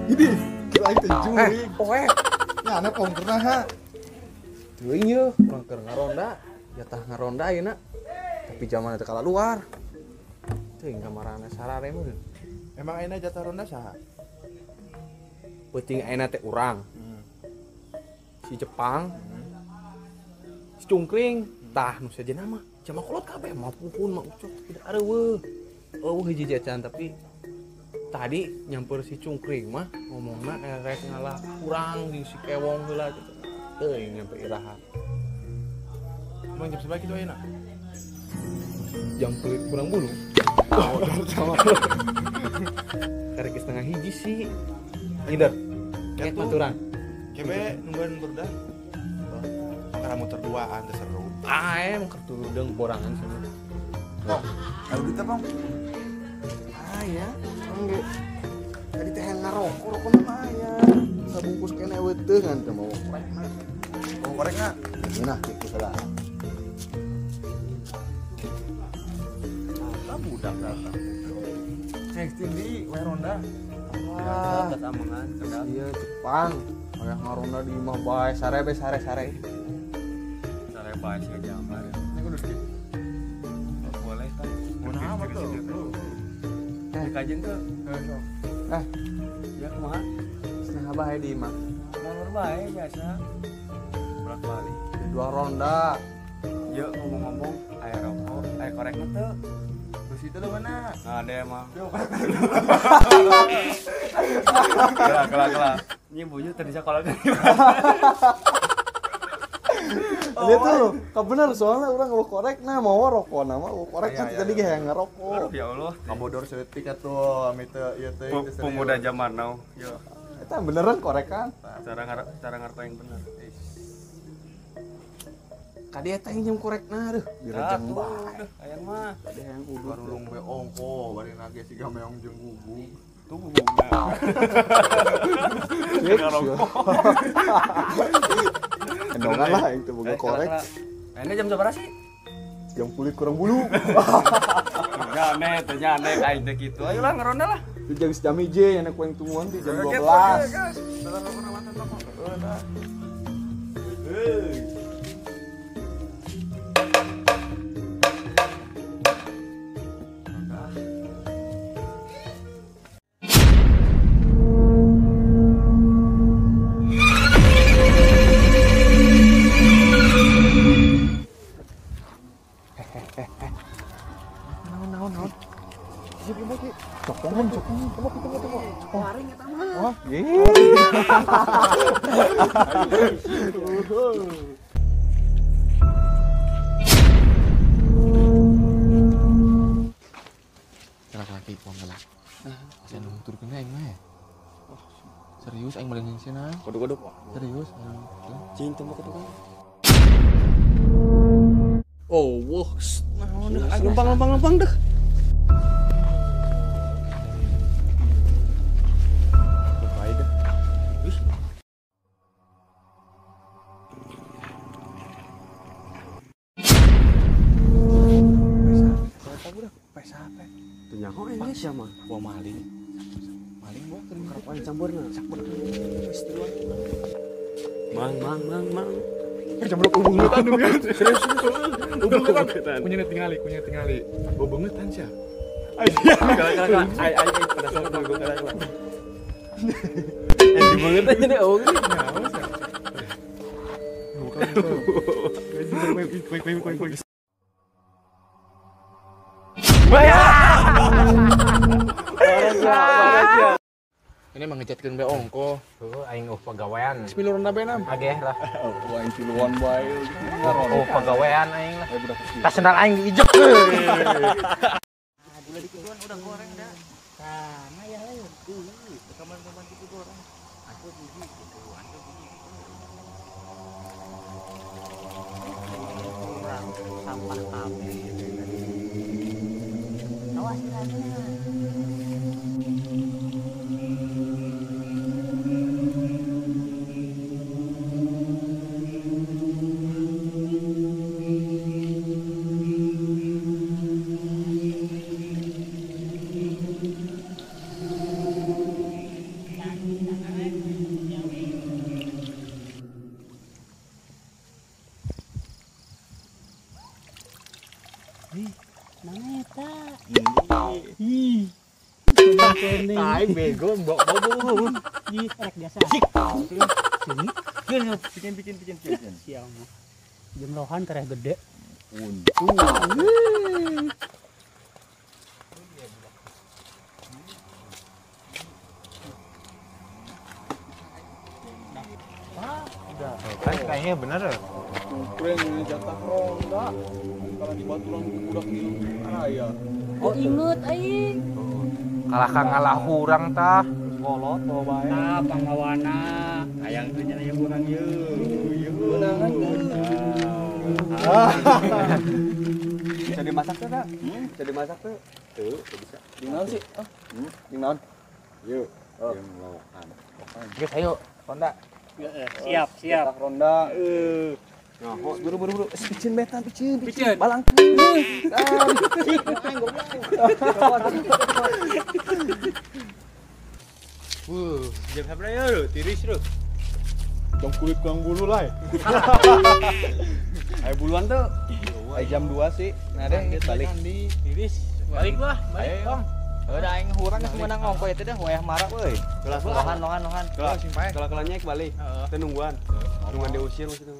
Ini kirain teh juring. Poe. Nyana pong pernah ha. Teuing yeuh, urang keur ngaronda. Jatah ngaronda ayeuna. Tapi zaman teh kala luar. Teuing kamarana sarare mun. Emang ayeuna jatah ronda saha? Peuting ayeuna teh urang. Si Jepang. Si Cungkring. Tah nu sejenna mah jama kolot kabeh mah pupun mah ucok tidak areueuh. Eueuh hiji jajan tapi tadi nyamper si Cungkring mah ngomongna rek ngalah kurang di si Kewong heula gitu. Teuing nyampe iraha. Emang jam seberapa kitu ayeuna? Jam kulit kurang bulu. Oh, sama. Karek setengah hiji sih. Ngider. Kayak baturan. Kebe nungguan berdah. Karena motor duaan teh seru. Emang kertu deung borangan sana. Oh, ada duit apa? Ya, engge. Tadi teh ngarokok, rokokna mah aya. Sabungkus kene we teu ngan teu mau korek mah. Mau korek enggak? Nah, kitu salah. Ah, budak datang. Next di we ronda. Wah, Atas amangan sedap. iya Jepang. Aya ngaronda di imah bae sare. Sare bae sih gambar. Ini kudu sedikit. Boleh tah. Mau nama tuh. Kajen tuh. Ya kumaha? Setengah bae di imah. Nomor bae biasa. Bolak balik. Dua ronda. Yuk ngomong-ngomong, aya rokok, aya korek tuh. Terus itu lu mana? Nah, ada emang. Yo. Kelak. Ini buju tadi sekolah kan. Dia tuh, bener soalnya orang mau korek mau rokok nama mau korek Iya, kan iya, tadi iya. ge ngerokok. Ya Allah. Kabodor setik atuh, ami teh ieu teh. Pemuda zaman now. Yo. Eta beneran korek kan? Cara ngarep yang bener. Kadi eta yang korek deuh. Direjeng bae. Aya mah. Ada yang udah Barulung we ongko, bari nage siga meong jeung gugung. Tuh bubungna. Endongan lah yang tuh boga korek. Ini jam berapa sih? Jam kulit kurang bulu. Nyane aing teh kitu. Ayolah ngaronda lah. Itu jam hiji yang aku yang tungguan di jam 12. Naon. Cokongan. Waring eta mah. Wah, ye. Laki-laki uang gelap. Saya nuturkeun aing mah. Serius aing balik yang sina. Kodok-kodok. Serius. Cing tembok itu kan. Oh, wah. Naon gampang deh. Nyaho ini siapa? Wah maling gua kering Kerap aing campurna. campur. Mang. Jambrok ubungetan dulu kan. Serius. Ubungetan. Kunyit tingali. Ubungetan sia. Kalak. Ai pada saat itu gua kalak. Yang dibanget aja deh oh gini. Bukan. Ini mangecetkeun bae ongko. Aing pagawean. Sepuluh ronda bae nam. Ageh lah. Oh, aing tiluan bae. Pagawean aing lah. Budak kecil. Tas sendal aing diijek. Gula dikuduan udah goreng dah. Sama ya lah. Kapan gitu goreng. Aku biji gitu. Kurang sampah kami. Awas aja. Mana eta? Ih. Tai bego mbok bau. Ih, rek biasa. Sini. Bikin. Siang. Jumlahan tereh gede. Kayaknya bener ya. Cungkring jatah ronda. Kalau di Baturan budak di raya. Oh inget aing. Kalah ngalah hurang tah. Kolot bawa bae. Nah, panglawana. Hayang teh nya urang yeuh. Beunangan. Bisa dimasak tuh, Kak? Bisa dimasak tuh. Tuh, bisa. Di naon sih? Di naon? Yuk. Yang lawakan. Geus ayo, Ronda. Siap. Jatah ronda. Nah, kok buru-buru. Picin beta, picin. Picin. Balang. Jam berapa ya lu? Tiris lu. Jam kulit kurang bulu lah. Ayo buluan tuh. Ayo jam 2 sih. Nah deh, balik. Tiris. Balik lah, balik, Bang. Udah aing hurang geus meunang ngongko eta teh wayah marak euy. Lohan. Kelas simpai. Kelas balik. Teu nungguan. Nungguan diusir maksudnya.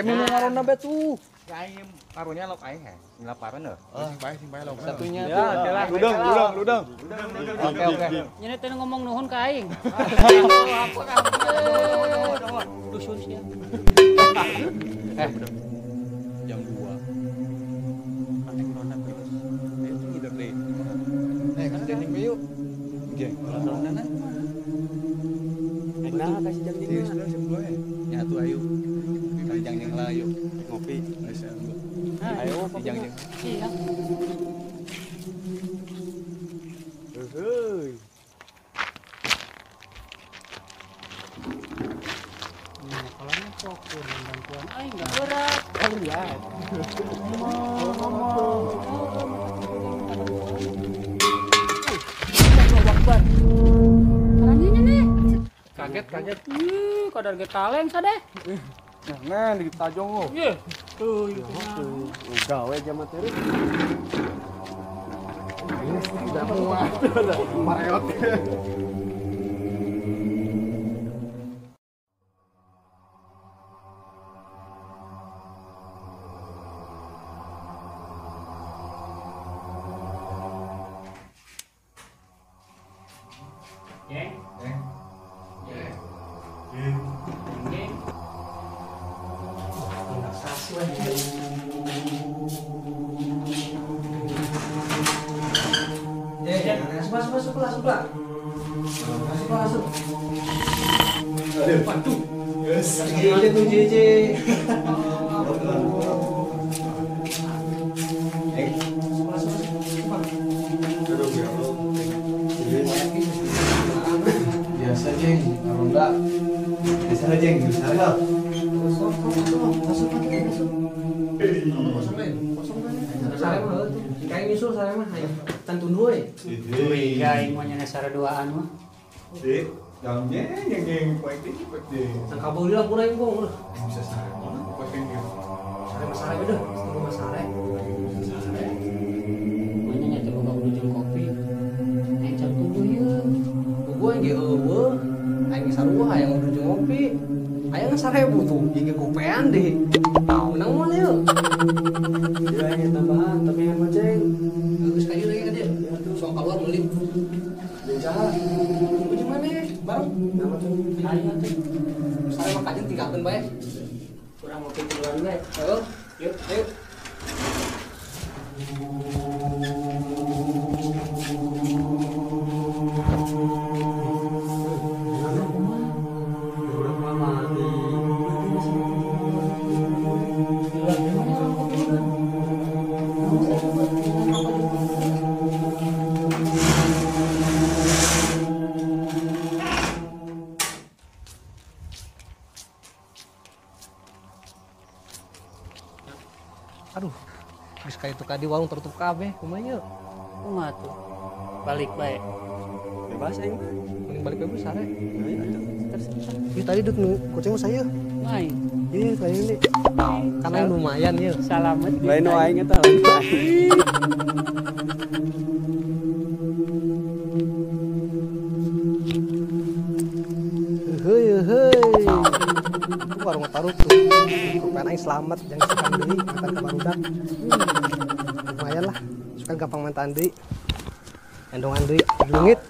Mun ngaronda bet tuh. Aing karunya lok aing he. Ngelapareun heuh. Simpai lo. Satunya Ya, tuh. ludang. Oke. Nyene teh ngomong nuhun ka aing. Dusun sia. Jam 2. Aing ronda terus. Ayo tidur deh. Kan standing we yuk. Oke, kalau ronda nah. Nah, kasih jam Serius lu jam 2 ya? Ya tuh ayo. Jangan lah yuk. Ngopi. Ayo, jangan. Siap. Heuh. Kalau fokus bantuan aing enggak berat. Lihat. Karannya nih. Kaget. Kadar ge kaleng sadeh. Jangan ditajong lo. Ye. Tuh, ieu teh. Gawe jam materi. Udah muat. Mareot. Jeng. Biasa jeng, ronda. Biasa jeng, biasa lah. Kayak nyusul saya mah hayang tantun we. Ya aing mah nyana saraduaan mah. Dek, jamnya yang kuat deh. Sang kabul lah pura ieu gong. Bisa sare mana? Kuat yang Sare masalah udah, setengah masalah. Manya nya teh boga udah jeung kopi. Aing jam 7 yeuh. Gua ge eueuh. Aing sarua hayang udah ngopi. Hayang sarebu tuh, jeung kopean deh. Menang mah yeuh. Ya ini tambahan, tapi yang maceng. Geus kayu lagi ka dieu. Sok keluar meuli. Jeung saha? Jeung mana? Bareng. Nama tuh. Aing teh. Sare mah kajeng tinggalkeun bae. Kurang ngopi duluan we. Heuh. Yuk, ayo. Aduh, geus ka itu ka di warung tertutup kabeh, kumaha yeuh? Kumaha tuh? Balik bae. Bebas aing. Mending balik bae sare. Ieu tadi dek nu kucing mah saya. Main. Iya, kayaknya nih. Karena lumayan ya. Salamet. Lain wae eta lain wae. Heuh. Itu warung taruh tuh. Kopean aing selamat jangan sukan deui makan ka barudak. Lumayan lah. Sukan gampang mantan deui. Endongan deui leungit.